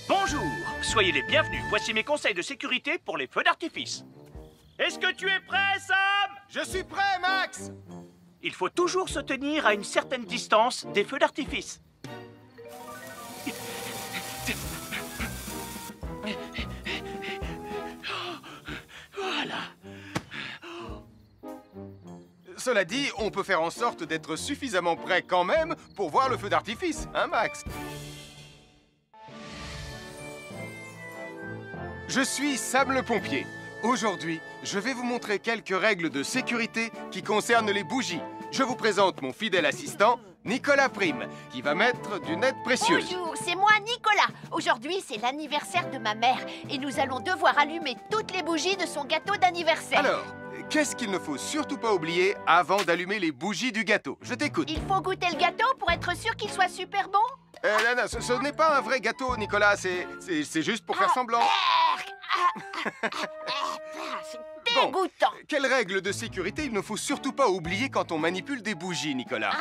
Bonjour, soyez les bienvenus. Voici mes conseils de sécurité pour les feux d'artifice. Est-ce que tu es prêt, Sam? Je suis prêt, Max! Il faut toujours se tenir à une certaine distance des feux d'artifice. Voilà. Cela dit, on peut faire en sorte d'être suffisamment prêt quand même pour voir le feu d'artifice, hein, Max? Je suis Sam le pompier. Aujourd'hui, je vais vous montrer quelques règles de sécurité qui concernent les bougies. Je vous présente mon fidèle assistant, Nicolas Prime, qui va mettre d'une aide précieuse. Bonjour, c'est moi Nicolas. Aujourd'hui, c'est l'anniversaire de ma mère et nous allons devoir allumer toutes les bougies de son gâteau d'anniversaire. Alors, qu'est-ce qu'il ne faut surtout pas oublier avant d'allumer les bougies du gâteau? Je t'écoute. Il faut goûter le gâteau pour être sûr qu'il soit super bon? Non, ce n'est pas un vrai gâteau, Nicolas. C'est juste pour faire semblant. C'est dégoûtant. Quelles règles de sécurité il ne faut surtout pas oublier quand on manipule des bougies, Nicolas?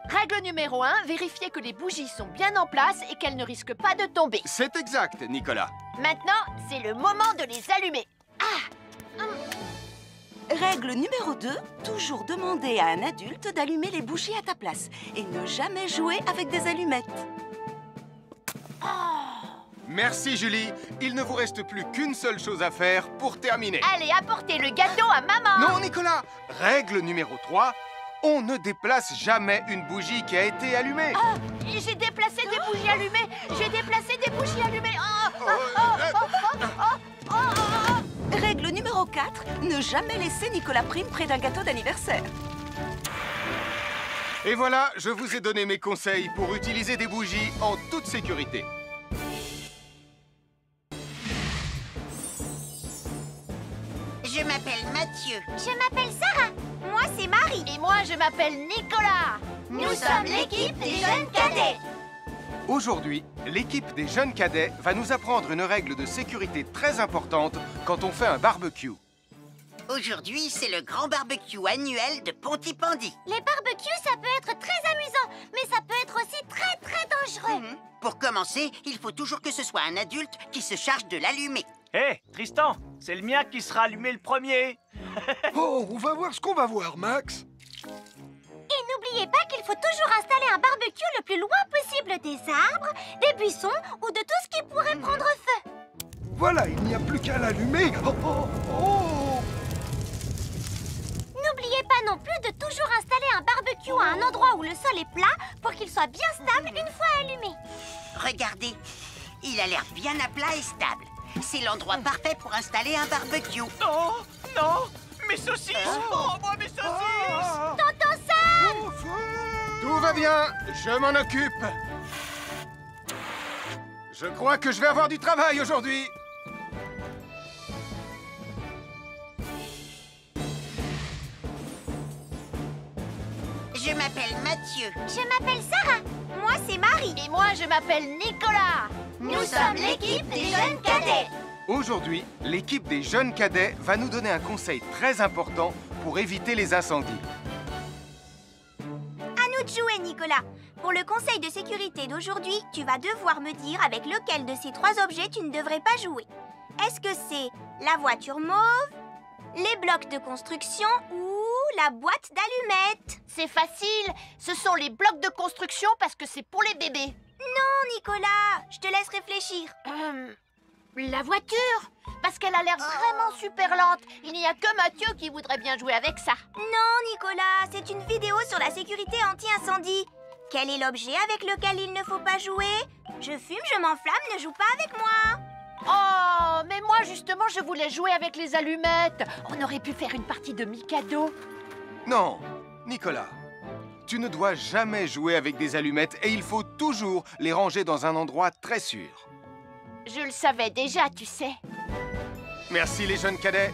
Règle numéro 1, vérifier que les bougies sont bien en place et qu'elles ne risquent pas de tomber. C'est exact, Nicolas. Maintenant, c'est le moment de les allumer. Règle numéro 2, toujours demander à un adulte d'allumer les bougies à ta place et ne jamais jouer avec des allumettes. Merci, Julie. Il ne vous reste plus qu'une seule chose à faire pour terminer. Allez, apportez le gâteau à maman. Non, Nicolas. Règle numéro 3, on ne déplace jamais une bougie qui a été allumée. J'ai déplacé des bougies allumées. J'ai déplacé des bougies allumées. Règle numéro 4, ne jamais laisser Nicolas Prime près d'un gâteau d'anniversaire. Et voilà, je vous ai donné mes conseils pour utiliser des bougies en toute sécurité. Je m'appelle Mathieu. Je m'appelle Sarah. Moi, c'est Marie. Et moi, je m'appelle Nicolas. Nous sommes l'équipe des jeunes cadets. Aujourd'hui, l'équipe des jeunes cadets va nous apprendre une règle de sécurité très importante quand on fait un barbecue. Aujourd'hui, c'est le grand barbecue annuel de Pontypandy. Les barbecues, ça peut être très amusant, mais ça peut être aussi très, très dangereux. Pour commencer, il faut toujours que ce soit un adulte qui se charge de l'allumer. Hé, Tristan, c'est le mien qui sera allumé le premier. Oh, on va voir ce qu'on va voir, Max. Et n'oubliez pas qu'il faut toujours installer un barbecue le plus loin possible des arbres, des buissons ou de tout ce qui pourrait prendre feu. Voilà, il n'y a plus qu'à l'allumer. Oh, oh, oh. N'oubliez pas non plus de toujours installer un barbecue à un endroit où le sol est plat pour qu'il soit bien stable une fois allumé. Regardez, il a l'air bien à plat et stable. C'est l'endroit parfait pour installer un barbecue. Non, non, mes saucisses. Oh, moi, mes saucisses. Tonton Sam! Au feu. Tout va bien, je m'en occupe. Je crois que je vais avoir du travail aujourd'hui. Je m'appelle Mathieu. Je m'appelle Sarah. Moi, c'est Marie. Et moi, je m'appelle Nicolas. Nous sommes l'équipe des jeunes cadets. Aujourd'hui, l'équipe des jeunes cadets va nous donner un conseil très important pour éviter les incendies. À nous de jouer, Nicolas. Pour le conseil de sécurité d'aujourd'hui, tu vas devoir me dire avec lequel de ces 3 objets tu ne devrais pas jouer. Est-ce que c'est la voiture mauve, les blocs de construction ou la boîte d'allumettes? C'est facile. Ce sont les blocs de construction parce que c'est pour les bébés. Non, Nicolas, je te laisse réfléchir. La voiture, parce qu'elle a l'air vraiment super lente. Il n'y a que Mathieu qui voudrait bien jouer avec ça. Non, Nicolas, c'est une vidéo sur la sécurité anti-incendie. Quel est l'objet avec lequel il ne faut pas jouer? Je fume, je m'enflamme, ne joue pas avec moi. Oh, mais moi justement, je voulais jouer avec les allumettes. On aurait pu faire une partie de Mikado. Non, Nicolas, tu ne dois jamais jouer avec des allumettes et il faut toujours les ranger dans un endroit très sûr. Je le savais déjà, tu sais. Merci les jeunes cadets.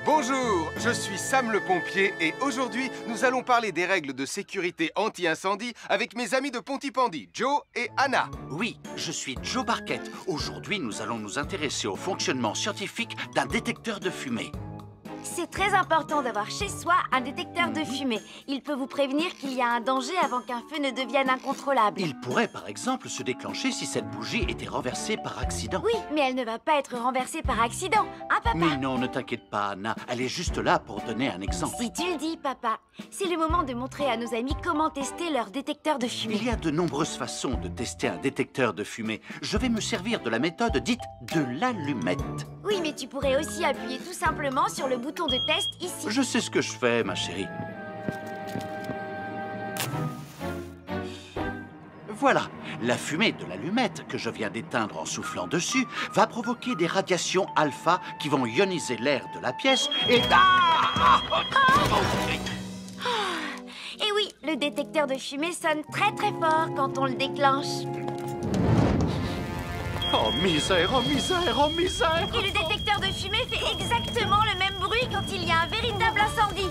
Bonjour, je suis Sam le pompier et aujourd'hui, nous allons parler des règles de sécurité anti-incendie avec mes amis de Pontypandy, Joe et Anna. Oui, je suis Joe Barquette. Aujourd'hui, nous allons nous intéresser au fonctionnement scientifique d'un détecteur de fumée. C'est très important d'avoir chez soi un détecteur de fumée. Il peut vous prévenir qu'il y a un danger avant qu'un feu ne devienne incontrôlable. Il pourrait, par exemple, se déclencher si cette bougie était renversée par accident. Oui, mais elle ne va pas être renversée par accident, hein, papa? Mais non, ne t'inquiète pas, Anna. Elle est juste là pour donner un exemple. Si tu le dis, papa. C'est le moment de montrer à nos amis comment tester leur détecteur de fumée. Il y a de nombreuses façons de tester un détecteur de fumée. Je vais me servir de la méthode dite de l'allumette. Oui, mais tu pourrais aussi appuyer tout simplement sur le bouton de test ici. Je sais ce que je fais, ma chérie. Voilà, la fumée de l'allumette que je viens d'éteindre en soufflant dessus va provoquer des radiations alpha qui vont ioniser l'air de la pièce et... Et oui, le détecteur de fumée sonne très très fort quand on le déclenche. Oh misère, oh misère, oh misère! Et le détecteur de fumée fait exactement le même bruit quand il y a un véritable incendie.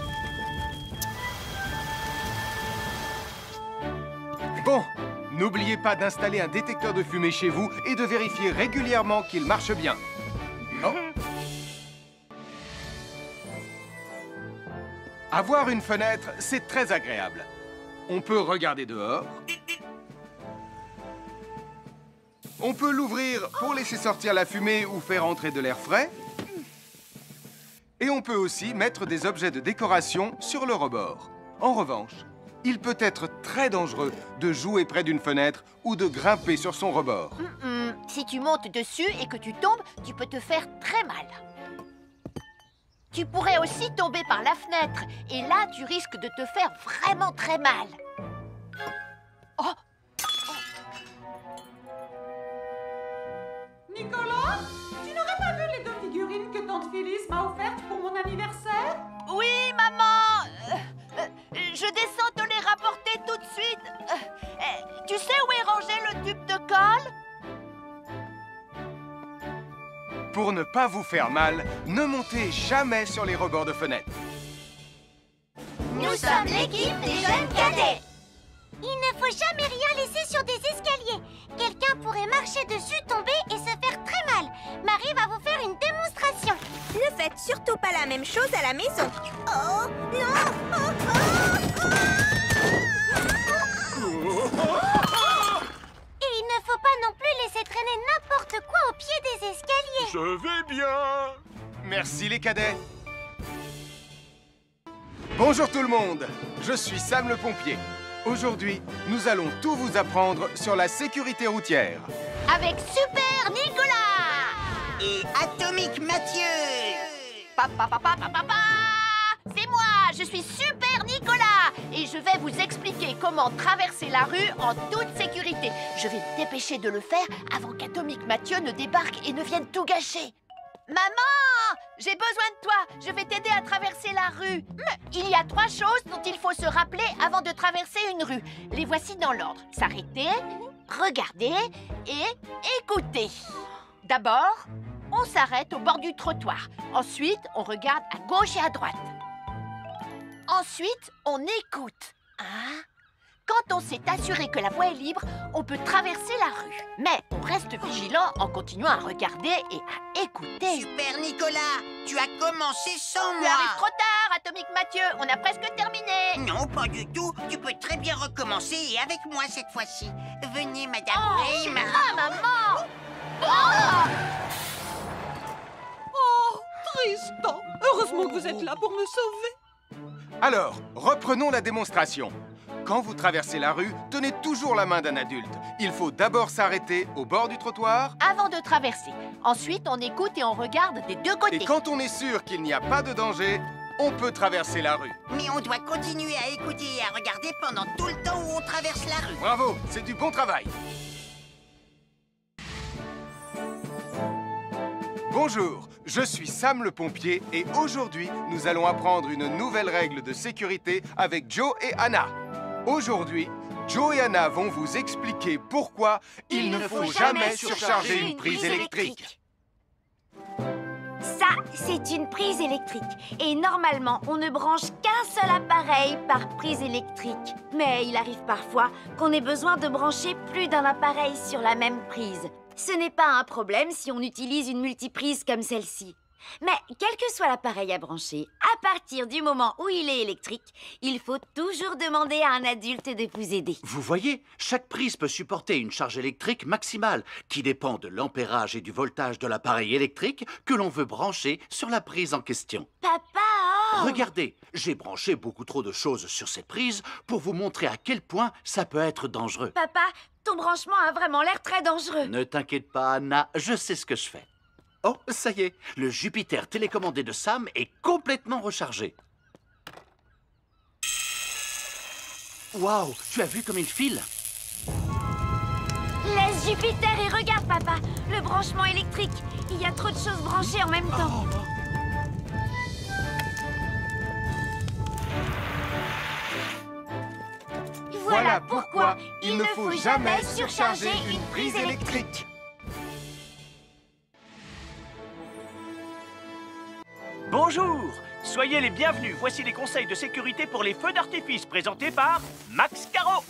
Bon, n'oubliez pas d'installer un détecteur de fumée chez vous et de vérifier régulièrement qu'il marche bien. Oh. Avoir une fenêtre, c'est très agréable. On peut regarder dehors. On peut l'ouvrir pour laisser sortir la fumée ou faire entrer de l'air frais. Et on peut aussi mettre des objets de décoration sur le rebord. En revanche, il peut être très dangereux de jouer près d'une fenêtre ou de grimper sur son rebord. Si tu montes dessus et que tu tombes, tu peux te faire très mal. Tu pourrais aussi tomber par la fenêtre. Et là, tu risques de te faire vraiment très mal. Oh! Nicolas, tu n'aurais pas vu les 2 figurines que tante Phyllis m'a offertes pour mon anniversaire? Oui, maman! Je descends te les rapporter tout de suite. Tu sais où est rangé le tube de colle? Pour ne pas vous faire mal, ne montez jamais sur les rebords de fenêtres. Nous sommes l'équipe des jeunes cadets. Il ne faut jamais rien laisser sur des escaliers. Quelqu'un pourrait marcher dessus, tomber et se faire très mal. Marie va vous faire une démonstration. Ne faites surtout pas la même chose à la maison. Oh, non! Et il ne faut pas non plus laisser traîner n'importe quoi au pied des escaliers. Je vais bien. Merci les cadets. Bonjour tout le monde, je suis Sam le pompier. Aujourd'hui, nous allons tout vous apprendre sur la sécurité routière. Avec Super Nicolas! Et Atomique Mathieu! C'est moi, je suis Super Nicolas! Et je vais vous expliquer comment traverser la rue en toute sécurité. Je vais me dépêcher de le faire avant qu'Atomique Mathieu ne débarque et ne vienne tout gâcher. Maman! J'ai besoin de toi! Je vais t'aider à traverser la rue. Il y a 3 choses dont il faut se rappeler avant de traverser une rue. Les voici dans l'ordre. S'arrêter, regarder et écouter. D'abord, on s'arrête au bord du trottoir. Ensuite, on regarde à gauche et à droite. Ensuite, on écoute. Quand on s'est assuré que la voie est libre, on peut traverser la rue. Mais on reste vigilant en continuant à regarder et à écouter. Super Nicolas, tu as commencé sans Tu moi. arrives trop tard, Atomique Mathieu. On a presque terminé. Non, pas du tout. Tu peux très bien recommencer et avec moi cette fois-ci. Venez, Madame Raymond. Maman! Oh, Tristan! Heureusement que vous êtes là pour me sauver. Alors, reprenons la démonstration. Quand vous traversez la rue, tenez toujours la main d'un adulte. Il faut d'abord s'arrêter au bord du trottoir. Avant de traverser. Ensuite, on écoute et on regarde des 2 côtés. Et quand on est sûr qu'il n'y a pas de danger, on peut traverser la rue. Mais on doit continuer à écouter et à regarder pendant tout le temps où on traverse la rue. Bravo, c'est du bon travail. Bonjour, je suis Sam le pompier et aujourd'hui, nous allons apprendre une nouvelle règle de sécurité avec Joe et Anna. Aujourd'hui, Joe et Anna vont vous expliquer pourquoi il ne faut jamais surcharger une prise électrique. Ça, c'est une prise électrique. Et normalement, on ne branche qu'un seul appareil par prise électrique. Mais il arrive parfois qu'on ait besoin de brancher plus d'un appareil sur la même prise. Ce n'est pas un problème si on utilise une multiprise comme celle-ci. Mais quel que soit l'appareil à brancher, à partir du moment où il est électrique, il faut toujours demander à un adulte de vous aider. Vous voyez, chaque prise peut supporter une charge électrique maximale qui dépend de l'ampérage et du voltage de l'appareil électrique que l'on veut brancher sur la prise en question. Papa, oh! Regardez, j'ai branché beaucoup trop de choses sur cette prise pour vous montrer à quel point ça peut être dangereux. Papa, ton branchement a vraiment l'air très dangereux. Ne t'inquiète pas, Anna, je sais ce que je fais. Oh, ça y est, le Jupiter télécommandé de Sam est complètement rechargé. Waouh, tu as vu comme il file? Laisse Jupiter et regarde, papa. Le branchement électrique. Il y a trop de choses branchées en même temps. Voilà pourquoi il ne faut jamais surcharger une prise électrique. Bonjour, soyez les bienvenus. Voici les conseils de sécurité pour les feux d'artifice présentés par Max Caro.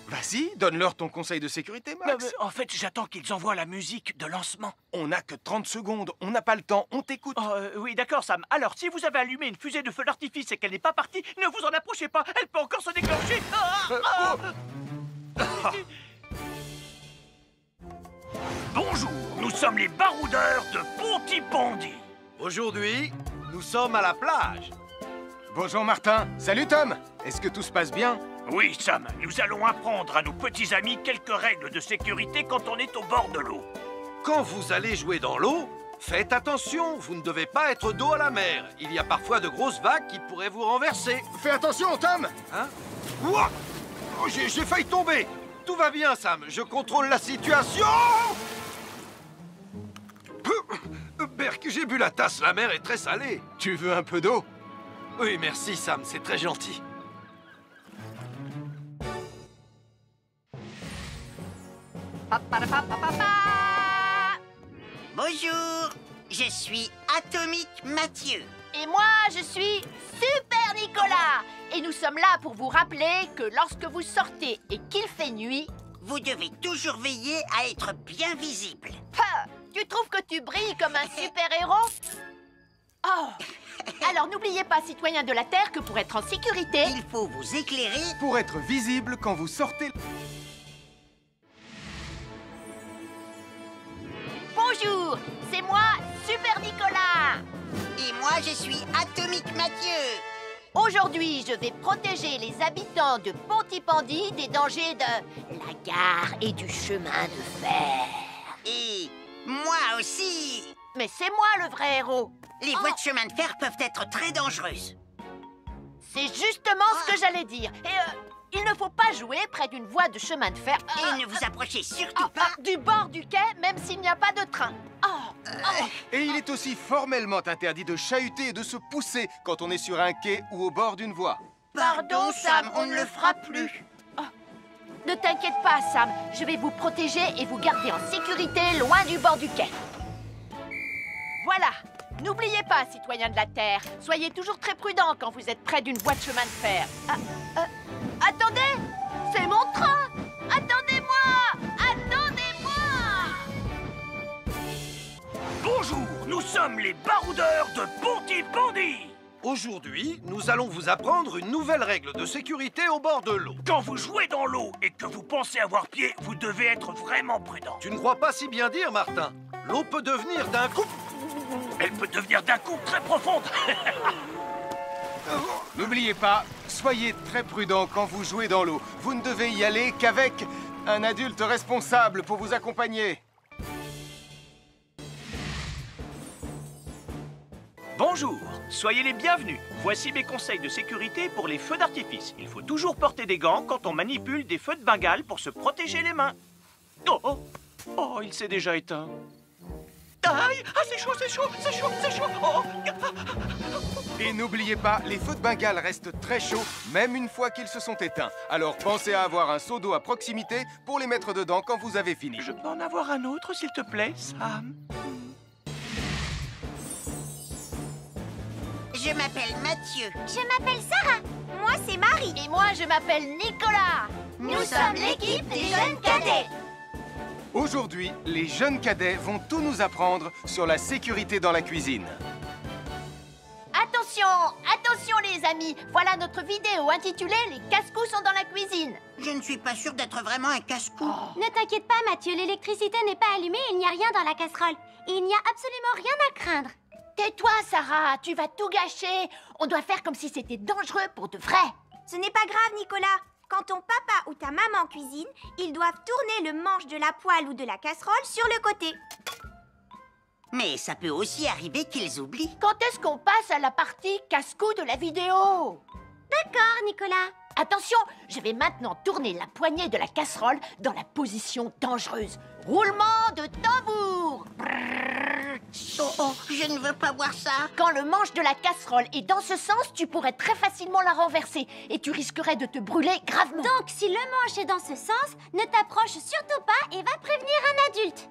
Vas-y, donne-leur ton conseil de sécurité, Max. En fait, j'attends qu'ils envoient la musique de lancement. On n'a que 30 secondes, on n'a pas le temps, on t'écoute. Oui, d'accord, Sam. Alors, si vous avez allumé une fusée de feu d'artifice et qu'elle n'est pas partie, ne vous en approchez pas. Elle peut encore se déclencher. Bonjour, nous sommes les baroudeurs de Pontypandy. Aujourd'hui, nous sommes à la plage. Bonjour Martin. Salut Tom. Est-ce que tout se passe bien? Oui, Sam, nous allons apprendre à nos petits amis quelques règles de sécurité quand on est au bord de l'eau. Quand vous allez jouer dans l'eau, faites attention, vous ne devez pas être dos à la mer. Il y a parfois de grosses vagues qui pourraient vous renverser. Fais attention, Tom. Hein? Ouah! Oh, j'ai failli tomber. Tout va bien, Sam, je contrôle la situation. Berk, j'ai bu la tasse, la mer est très salée. Tu veux un peu d'eau? Oui, merci, Sam, c'est très gentil. Bonjour, je suis Atomique Mathieu. Et moi, je suis Super Nicolas. Et nous sommes là pour vous rappeler que lorsque vous sortez et qu'il fait nuit, vous devez toujours veiller à être bien visible. Tu trouves que tu brilles comme un super-héros? Oh! Alors n'oubliez pas, citoyens de la Terre, que pour être en sécurité, il faut vous éclairer pour être visible quand vous sortez. Bonjour, c'est moi, Super Nicolas. Et moi, je suis Atomique Mathieu. Aujourd'hui, je vais protéger les habitants de Pontypandy des dangers de la gare et du chemin de fer. Et moi aussi. Mais c'est moi le vrai héros. Les voies de chemin de fer peuvent être très dangereuses. C'est justement ce que j'allais dire. Et il ne faut pas jouer près d'une voie de chemin de fer. Et ne vous approchez surtout pas du bord du quai, même s'il n'y a pas de train. Et il est aussi formellement interdit de chahuter et de se pousser quand on est sur un quai ou au bord d'une voie. Pardon, Sam, on ne le fera plus. Ne t'inquiète pas, Sam. Je vais vous protéger et vous garder en sécurité loin du bord du quai. Voilà. N'oubliez pas, citoyens de la Terre, soyez toujours très prudents quand vous êtes près d'une voie de chemin de fer. Attendez! C'est mon train! Attendez-moi! Attendez-moi! Bonjour, nous sommes les baroudeurs de Pontypandy. Aujourd'hui, nous allons vous apprendre une nouvelle règle de sécurité au bord de l'eau. Quand vous jouez dans l'eau et que vous pensez avoir pied, vous devez être vraiment prudent. Tu ne crois pas si bien dire, Martin. L'eau peut devenir d'un coup... Elle peut devenir d'un coup très profonde. N'oubliez pas, soyez très prudent quand vous jouez dans l'eau. Vous ne devez y aller qu'avec un adulte responsable pour vous accompagner. Bonjour, soyez les bienvenus. Voici mes conseils de sécurité pour les feux d'artifice. Il faut toujours porter des gants quand on manipule des feux de Bengale pour se protéger les mains. Oh, il s'est déjà éteint. Aïe! Ah, c'est chaud, c'est chaud, c'est chaud, c'est chaud! Oh. Et n'oubliez pas, les feux de Bengale restent très chauds, même une fois qu'ils se sont éteints. Alors pensez à avoir un seau d'eau à proximité pour les mettre dedans quand vous avez fini. Je peux en avoir un autre, s'il te plaît, Sam? Je m'appelle Mathieu. Je m'appelle Sarah. Moi, c'est Marie. Et moi, je m'appelle Nicolas. Nous sommes l'équipe des jeunes cadets. Aujourd'hui, les jeunes cadets vont tout nous apprendre sur la sécurité dans la cuisine. Attention, attention les amis. Voilà notre vidéo intitulée « Les casse-cou sont dans la cuisine ». Je ne suis pas sûre d'être vraiment un casse-cou. Ne t'inquiète pas, Mathieu, l'électricité n'est pas allumée et il n'y a rien dans la casserole. Et il n'y a absolument rien à craindre. Tais-toi, Sarah, tu vas tout gâcher. On doit faire comme si c'était dangereux pour de vrai. Ce n'est pas grave, Nicolas. Quand ton papa ou ta maman cuisine, ils doivent tourner le manche de la poêle ou de la casserole sur le côté. Mais ça peut aussi arriver qu'ils oublient. Quand est-ce qu'on passe à la partie casse-cou de la vidéo? D'accord, Nicolas. Attention, je vais maintenant tourner la poignée de la casserole dans la position dangereuse. Roulement de tambour. Oh, je ne veux pas voir ça. Quand le manche de la casserole est dans ce sens, tu pourrais très facilement la renverser et tu risquerais de te brûler gravement. Donc, si le manche est dans ce sens, ne t'approche surtout pas et va prévenir un adulte.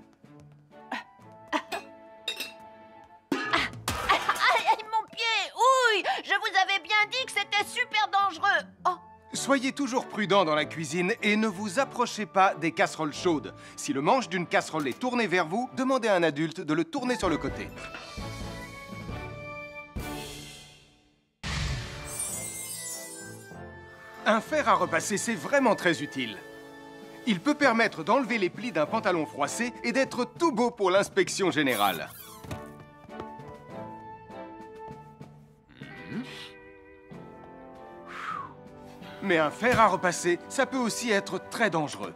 Aïe, mon pied! Ouille! Je vous avais bien dit que c'était super dangereux! Oh! Soyez toujours prudents dans la cuisine et ne vous approchez pas des casseroles chaudes. Si le manche d'une casserole est tourné vers vous, demandez à un adulte de le tourner sur le côté. Un fer à repasser, c'est vraiment très utile. Il peut permettre d'enlever les plis d'un pantalon froissé et d'être tout beau pour l'inspection générale. Mais un fer à repasser, ça peut aussi être très dangereux.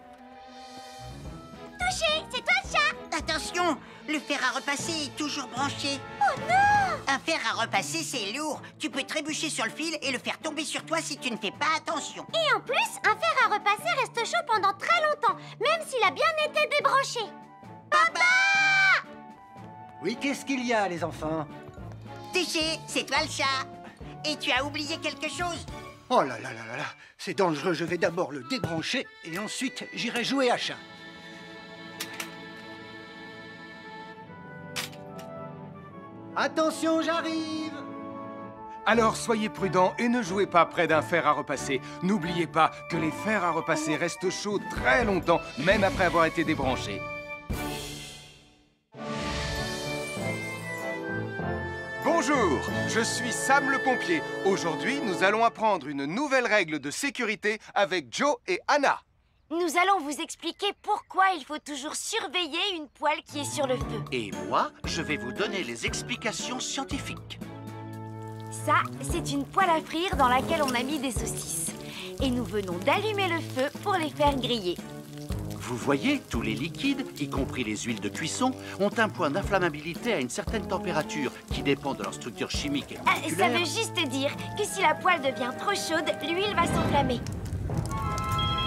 Touché, c'est toi le chat. Attention, le fer à repasser est toujours branché. Oh non! Un fer à repasser, c'est lourd. Tu peux trébucher sur le fil et le faire tomber sur toi si tu ne fais pas attention. Et en plus, un fer à repasser reste chaud pendant très longtemps, même s'il a bien été débranché. Papa! Oui, qu'est-ce qu'il y a, les enfants? Touché, c'est toi le chat. Et tu as oublié quelque chose? Oh là là là là là, c'est dangereux, je vais d'abord le débrancher et ensuite j'irai jouer à chat. Attention, j'arrive! Alors soyez prudents et ne jouez pas près d'un fer à repasser. N'oubliez pas que les fers à repasser restent chauds très longtemps, même après avoir été débranchés. Bonjour, je suis Sam le pompier. Aujourd'hui, nous allons apprendre une nouvelle règle de sécurité avec Joe et Anna. Nous allons vous expliquer pourquoi il faut toujours surveiller une poêle qui est sur le feu. Et moi, je vais vous donner les explications scientifiques. Ça, c'est une poêle à frire dans laquelle on a mis des saucisses. Et nous venons d'allumer le feu pour les faire griller. Vous voyez, tous les liquides, y compris les huiles de cuisson, ont un point d'inflammabilité à une certaine température qui dépend de leur structure chimique et Ça moléculaire. veut juste dire que si la poêle devient trop chaude, l'huile va s'enflammer.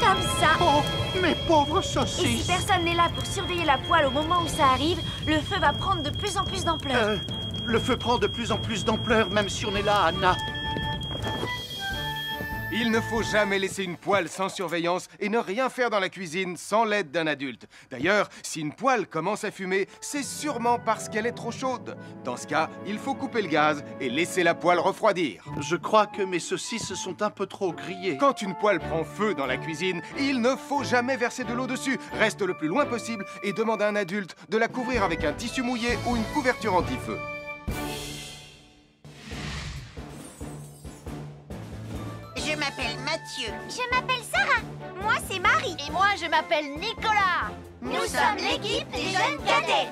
Comme ça. Oh, mes pauvres Et si saucisses! personne n'est là pour surveiller la poêle au moment où ça arrive, le feu va prendre de plus en plus d'ampleur. Le feu prend de plus en plus d'ampleur, même si on est là, Anna. Il ne faut jamais laisser une poêle sans surveillance et ne rien faire dans la cuisine sans l'aide d'un adulte. D'ailleurs, si une poêle commence à fumer, c'est sûrement parce qu'elle est trop chaude. Dans ce cas, il faut couper le gaz et laisser la poêle refroidir. Je crois que mes saucisses sont un peu trop grillées. Quand une poêle prend feu dans la cuisine, il ne faut jamais verser de l'eau dessus. Reste le plus loin possible et demande à un adulte de la couvrir avec un tissu mouillé ou une couverture anti-feu. Je m'appelle Mathieu. Je m'appelle Sarah. Moi, c'est Marie. Et moi, je m'appelle Nicolas. Nous sommes l'équipe des jeunes cadets.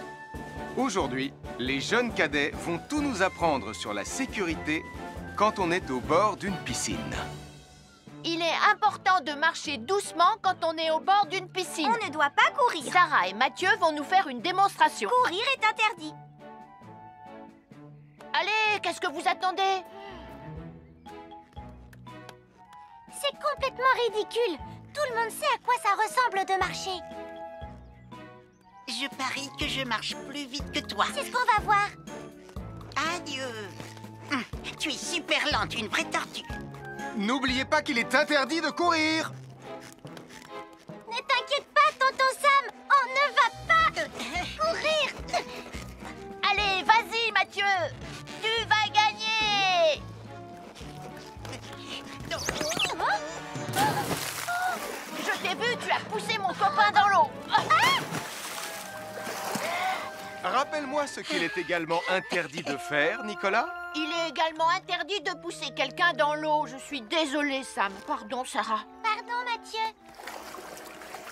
Aujourd'hui, les jeunes cadets vont tout nous apprendre sur la sécurité quand on est au bord d'une piscine. Il est important de marcher doucement quand on est au bord d'une piscine. On ne doit pas courir. Sarah et Mathieu vont nous faire une démonstration. Courir est interdit. Allez, qu'est-ce que vous attendez? C'est complètement ridicule. Tout le monde sait à quoi ça ressemble de marcher. Je parie que je marche plus vite que toi. C'est ce qu'on va voir. Adieu. Tu es super lente, une vraie tortue. N'oubliez pas qu'il est interdit de courir. Ne t'inquiète pas, tonton Sam. On ne va pas courir. Allez, vas-y, Mathieu. Tu vas gagner. Je t'ai vu, tu as poussé mon copain dans l'eau. rappelle-moi ce qu'il est également interdit de faire, Nicolas. Il est également interdit de pousser quelqu'un dans l'eau. Je suis désolée, Sam. Pardon, Sarah. Pardon, Mathieu.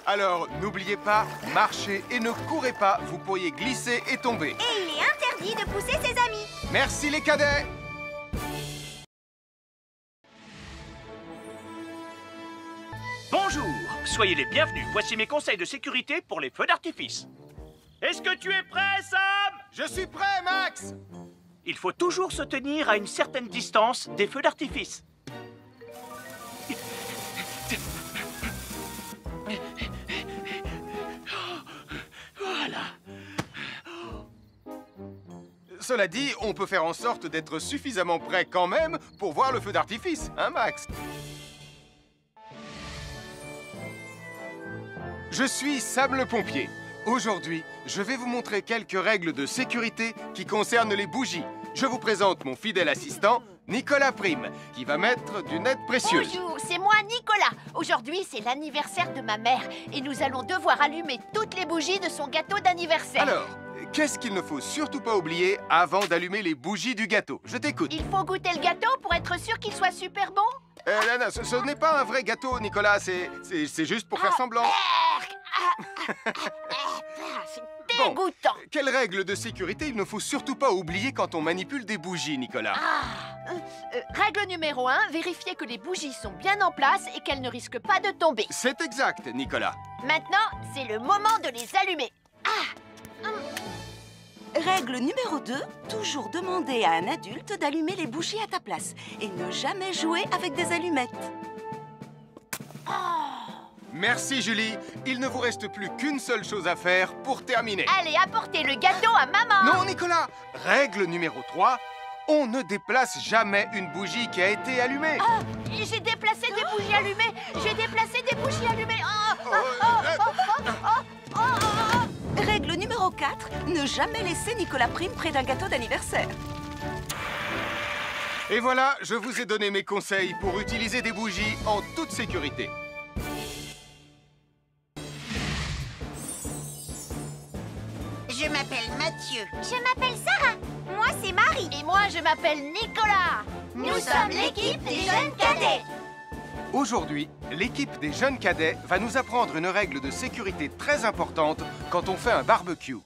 Alors, n'oubliez pas, marchez et ne courez pas, vous pourriez glisser et tomber. Et il est interdit de pousser ses amis. Merci les cadets. Bonjour, soyez les bienvenus. Voici mes conseils de sécurité pour les feux d'artifice. Est-ce que tu es prêt, Sam? Je suis prêt, Max. Il faut toujours se tenir à une certaine distance des feux d'artifice. Voilà. Cela dit, on peut faire en sorte d'être suffisamment prêt quand même pour voir le feu d'artifice, hein, Max? Je suis Sam le pompier. Aujourd'hui, je vais vous montrer quelques règles de sécurité qui concernent les bougies. Je vous présente mon fidèle assistant, Nicolas Prime, qui va mettre d'une aide précieuse. Bonjour, c'est moi, Nicolas. Aujourd'hui, c'est l'anniversaire de ma mère et nous allons devoir allumer toutes les bougies de son gâteau d'anniversaire. Alors, qu'est-ce qu'il ne faut surtout pas oublier avant d'allumer les bougies du gâteau? Je t'écoute. Il faut goûter le gâteau pour être sûr qu'il soit super bon. Non, ce n'est pas un vrai gâteau, Nicolas. C'est juste pour faire semblant. C'est dégoûtant. Quelles règles de sécurité il ne faut surtout pas oublier quand on manipule des bougies, Nicolas? Règle numéro 1, vérifier que les bougies sont bien en place et qu'elles ne risquent pas de tomber. C'est exact, Nicolas. Maintenant, c'est le moment de les allumer. Règle numéro 2, toujours demander à un adulte d'allumer les bougies à ta place et ne jamais jouer avec des allumettes. Merci, Julie. Il ne vous reste plus qu'une seule chose à faire pour terminer. Allez, apportez le gâteau à maman. Non, Nicolas. Règle numéro 3, on ne déplace jamais une bougie qui a été allumée. J'ai déplacé des bougies allumées. J'ai déplacé des bougies allumées. Règle numéro 4, ne jamais laisser Nicolas Prime près d'un gâteau d'anniversaire. Et voilà, je vous ai donné mes conseils pour utiliser des bougies en toute sécurité. Je m'appelle Mathieu. Je m'appelle Sarah. Moi, c'est Marie. Et moi, je m'appelle Nicolas. Nous sommes l'équipe des jeunes cadets. Aujourd'hui, l'équipe des jeunes cadets va nous apprendre une règle de sécurité très importante quand on fait un barbecue.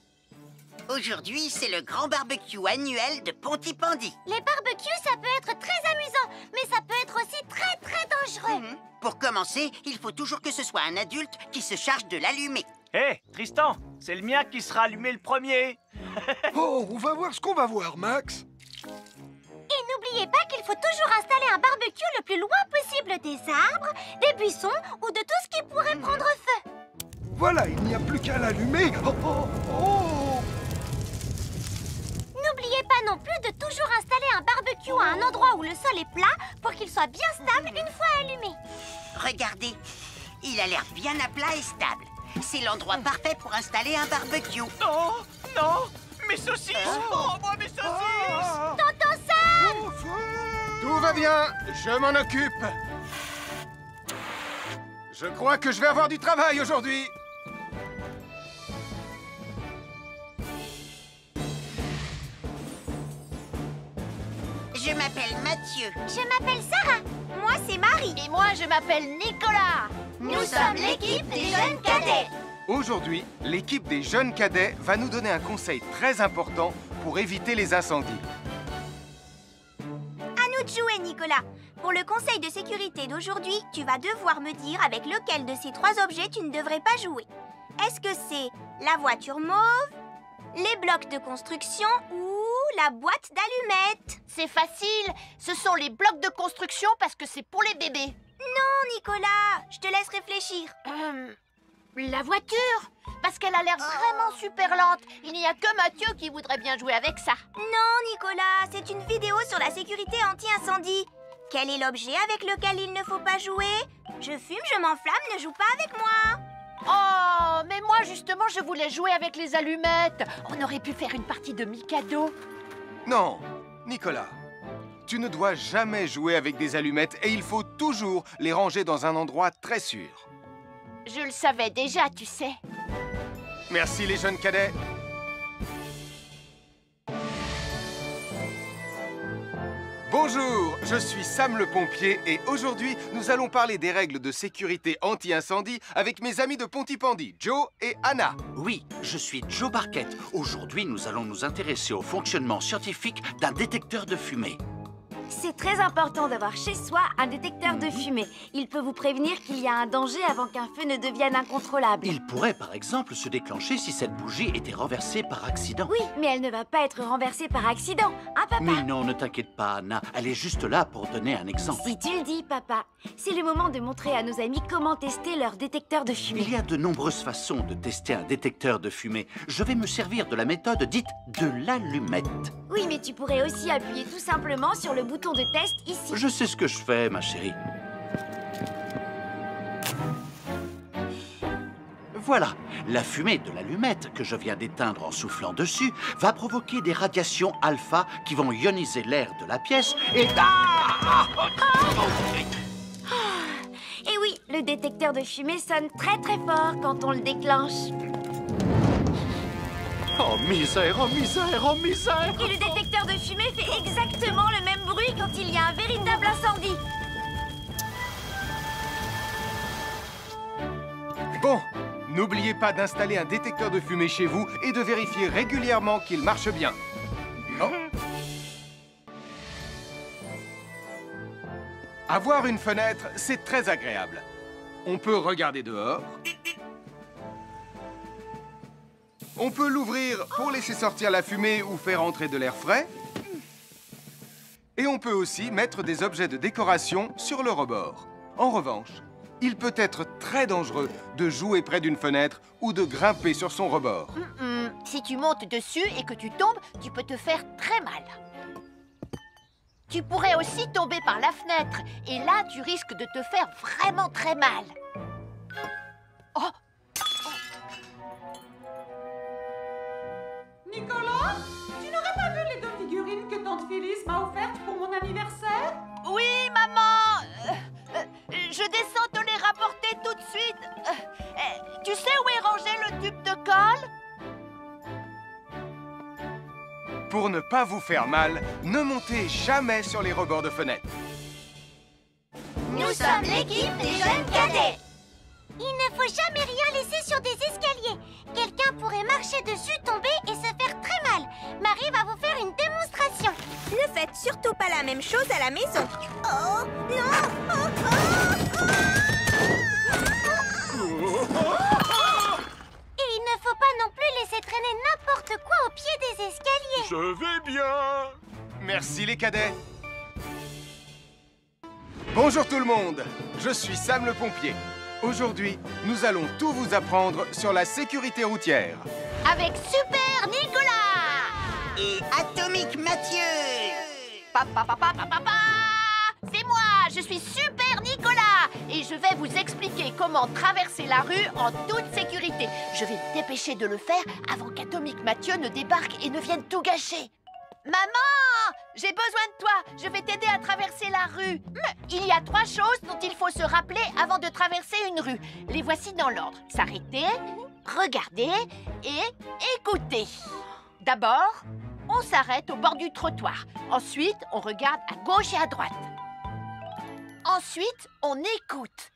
Aujourd'hui, c'est le grand barbecue annuel de Pontypandy. Les barbecues, ça peut être très amusant, mais ça peut être aussi très dangereux. Pour commencer, il faut toujours que ce soit un adulte qui se charge de l'allumer. Hé, Tristan, c'est le mien qui sera allumé le premier. Oh, on va voir ce qu'on va voir, Max. Et n'oubliez pas qu'il faut toujours installer un barbecue le plus loin possible des arbres, des buissons ou de tout ce qui pourrait prendre feu. Voilà, il n'y a plus qu'à l'allumer. Oh, oh, oh. N'oubliez pas non plus de toujours installer un barbecue à un endroit où le sol est plat pour qu'il soit bien stable une fois allumé. Regardez, il a l'air bien à plat et stable. C'est l'endroit parfait pour installer un barbecue. Non, non, mes saucisses. Oh, moi, mes saucisses. Tonton Sam! Tout va bien, je m'en occupe. Je crois que je vais avoir du travail aujourd'hui. Je m'appelle Mathieu. Je m'appelle Sarah. Moi, c'est Marie. Et moi, je m'appelle Nicolas. Nous sommes l'équipe des jeunes cadets. Aujourd'hui, l'équipe des jeunes cadets va nous donner un conseil très important pour éviter les incendies. À nous de jouer, Nicolas. Pour le conseil de sécurité d'aujourd'hui, tu vas devoir me dire avec lequel de ces 3 objets tu ne devrais pas jouer. Est-ce que c'est la voiture mauve, les blocs de construction ou la boîte d'allumettes? C'est facile. Ce sont les blocs de construction parce que c'est pour les bébés. Non, Nicolas. Je te laisse réfléchir. La voiture. Parce qu'elle a l'air vraiment super lente. Il n'y a que Mathieu qui voudrait bien jouer avec ça. Non, Nicolas. C'est une vidéo sur la sécurité anti-incendie. Quel est l'objet avec lequel il ne faut pas jouer? Je fume, je m'enflamme, ne joue pas avec moi. Oh, mais moi justement, je voulais jouer avec les allumettes. On aurait pu faire une partie de Mikado. Non, Nicolas, tu ne dois jamais jouer avec des allumettes et il faut toujours les ranger dans un endroit très sûr. Je le savais déjà, tu sais. Merci les jeunes cadets. Bonjour, je suis Sam le pompier et aujourd'hui, nous allons parler des règles de sécurité anti-incendie avec mes amis de Pontypandy, Joe et Anna. Oui, je suis Joe Barquette. Aujourd'hui, nous allons nous intéresser au fonctionnement scientifique d'un détecteur de fumée. C'est très important d'avoir chez soi un détecteur de fumée. Il peut vous prévenir qu'il y a un danger avant qu'un feu ne devienne incontrôlable. Il pourrait, par exemple, se déclencher si cette bougie était renversée par accident. Oui, mais elle ne va pas être renversée par accident, hein, papa? Mais non, ne t'inquiète pas, Anna. Elle est juste là pour donner un exemple. Si tu le dis, papa. C'est le moment de montrer à nos amis comment tester leur détecteur de fumée. Il y a de nombreuses façons de tester un détecteur de fumée. Je vais me servir de la méthode dite de l'allumette. Oui, mais tu pourrais aussi appuyer tout simplement sur le bouton de test ici. Je sais ce que je fais, ma chérie. Voilà, la fumée de l'allumette que je viens d'éteindre en soufflant dessus va provoquer des radiations alpha qui vont ioniser l'air de la pièce et... Et oui, le détecteur de fumée sonne très très fort quand on le déclenche. Oh misère, oh misère, oh misère! Et le détecteur de fumée fait exactement le même bruit quand il y a un véritable incendie. Bon, n'oubliez pas d'installer un détecteur de fumée chez vous et de vérifier régulièrement qu'il marche bien. Oh. Avoir une fenêtre, c'est très agréable. On peut regarder dehors. On peut l'ouvrir pour laisser sortir la fumée ou faire entrer de l'air frais. Et on peut aussi mettre des objets de décoration sur le rebord. En revanche, il peut être très dangereux de jouer près d'une fenêtre ou de grimper sur son rebord. Si tu montes dessus et que tu tombes, tu peux te faire très mal. Tu pourrais aussi tomber par la fenêtre. Et là, tu risques de te faire vraiment très mal. Oh! Nicolas, tu n'aurais pas vu les 2 figurines que tante Phyllis m'a offertes pour mon anniversaire? Oui, maman. Je descends te les rapporter tout de suite. Tu sais où est rangé le tube de colle? Pour ne pas vous faire mal, ne montez jamais sur les rebords de fenêtres. Nous sommes l'équipe des jeunes cadets. Il ne faut jamais rien laisser sur des escaliers. Quelqu'un pourrait marcher dessus, tomber et se faire très mal. Marie va vous faire une démonstration. Ne faites surtout pas la même chose à la maison. Oh, non! Et il ne faut pas non plus laisser traîner n'importe quoi au pied des escaliers. Je vais bien. Merci les cadets. Bonjour tout le monde. Je suis Sam le pompier. Aujourd'hui, nous allons tout vous apprendre sur la sécurité routière. Avec Super Nicolas! Et Atomique Mathieu! C'est moi, je suis Super Nicolas! Et je vais vous expliquer comment traverser la rue en toute sécurité. Je vais me dépêcher de le faire avant qu'Atomique Mathieu ne débarque et ne vienne tout gâcher. Maman! J'ai besoin de toi! Je vais t'aider à traverser la rue. Il y a 3 choses dont il faut se rappeler avant de traverser une rue. Les voici dans l'ordre. S'arrêter, regarder et écouter. D'abord, on s'arrête au bord du trottoir. Ensuite, on regarde à gauche et à droite. Ensuite, on écoute.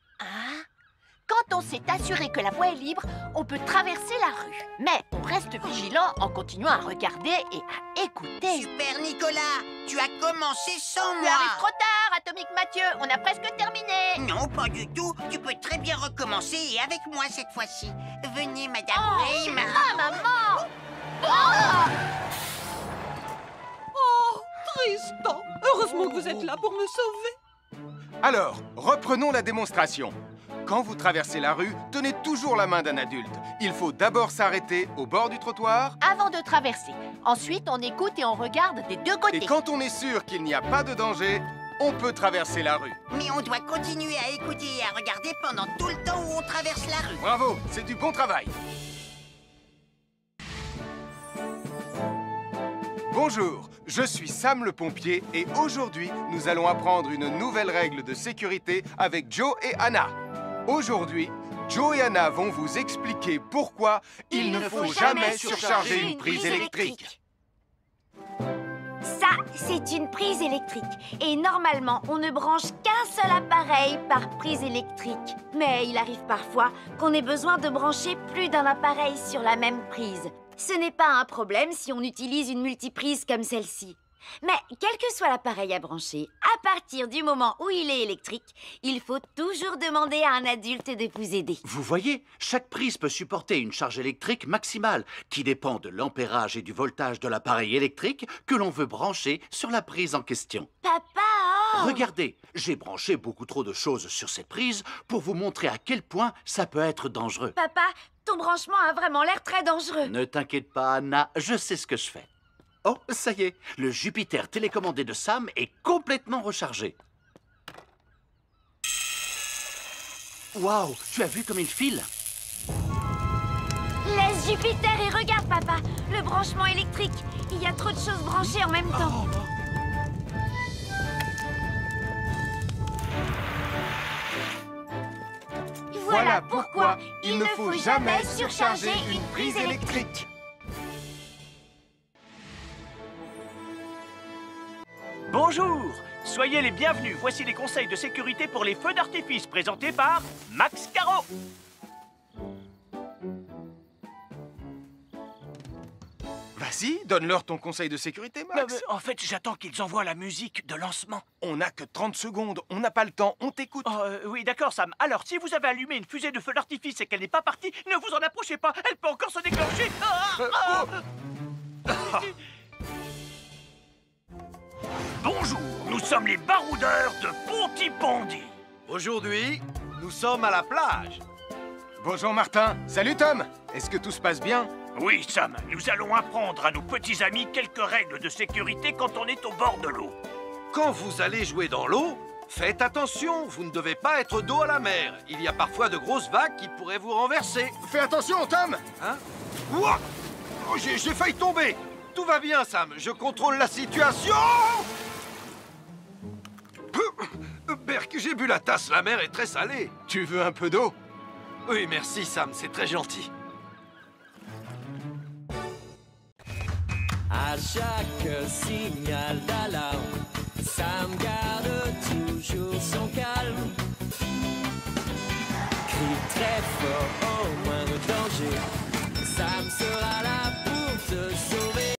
Quand on s'est assuré que la voie est libre, on peut traverser la rue. Mais on reste vigilant en continuant à regarder et à écouter. Super Nicolas, tu as commencé sans Tu moi. arrives trop tard, Atomique Mathieu. On a presque terminé. Non, pas du tout. Tu peux très bien recommencer et avec moi cette fois-ci. Venez, Madame Rayman. Maman! Oh, Tristan! Heureusement que vous êtes là pour me sauver. Alors, reprenons la démonstration. Quand vous traversez la rue, tenez toujours la main d'un adulte. Il faut d'abord s'arrêter au bord du trottoir. Avant de traverser. Ensuite, on écoute et on regarde des deux côtés. Et quand on est sûr qu'il n'y a pas de danger, on peut traverser la rue. Mais on doit continuer à écouter et à regarder pendant tout le temps où on traverse la rue. Bravo, c'est du bon travail. Bonjour, je suis Sam le pompier et aujourd'hui, nous allons apprendre une nouvelle règle de sécurité avec Joe et Anna. Aujourd'hui, Joe et Anna vont vous expliquer pourquoi il ne faut jamais surcharger une prise électrique. Ça, C'est une prise électrique. Et normalement, on ne branche qu'un seul appareil par prise électrique. Mais il arrive parfois qu'on ait besoin de brancher plus d'un appareil sur la même prise. Ce n'est pas un problème si on utilise une multiprise comme celle-ci. Mais quel que soit l'appareil à brancher, à partir du moment où il est électrique, il faut toujours demander à un adulte de vous aider. Vous voyez, chaque prise peut supporter une charge électrique maximale qui dépend de l'ampérage et du voltage de l'appareil électrique que l'on veut brancher sur la prise en question. Papa, oh! Regardez, j'ai branché beaucoup trop de choses sur cette prise pour vous montrer à quel point ça peut être dangereux. Papa, ton branchement a vraiment l'air très dangereux. Ne t'inquiète pas, Anna, je sais ce que je fais. Oh, ça y est, le Jupiter télécommandé de Sam est complètement rechargé. Waouh, tu as vu comme il file? Laisse Jupiter et regarde, papa. Le branchement électrique. Il y a trop de choses branchées en même temps. Voilà pourquoi il ne faut jamais surcharger une prise électrique. Bonjour, soyez les bienvenus. Voici les conseils de sécurité pour les feux d'artifice présentés par Max Caro. Vas-y, donne-leur ton conseil de sécurité, Max. En fait, j'attends qu'ils envoient la musique de lancement. On n'a que 30 secondes, on n'a pas le temps, on t'écoute. Oui, d'accord, Sam. Alors, si vous avez allumé une fusée de feu d'artifice et qu'elle n'est pas partie, ne vous en approchez pas, elle peut encore se déclencher. Bonjour, nous sommes les baroudeurs de Pontypandy. Aujourd'hui, nous sommes à la plage. Bonjour Martin. Salut Tom. Est-ce que tout se passe bien? Oui, Sam, nous allons apprendre à nos petits amis quelques règles de sécurité quand on est au bord de l'eau. Quand vous allez jouer dans l'eau, faites attention, vous ne devez pas être dos à la mer. Il y a parfois de grosses vagues qui pourraient vous renverser. Fais attention, Tom. Hein? Ouah! Oh, j'ai failli tomber. Tout va bien, Sam, je contrôle la situation. Berk, j'ai bu la tasse, la mer est très salée. Tu veux un peu d'eau? Oui, merci, Sam, c'est très gentil. À chaque signal d'alarme, Sam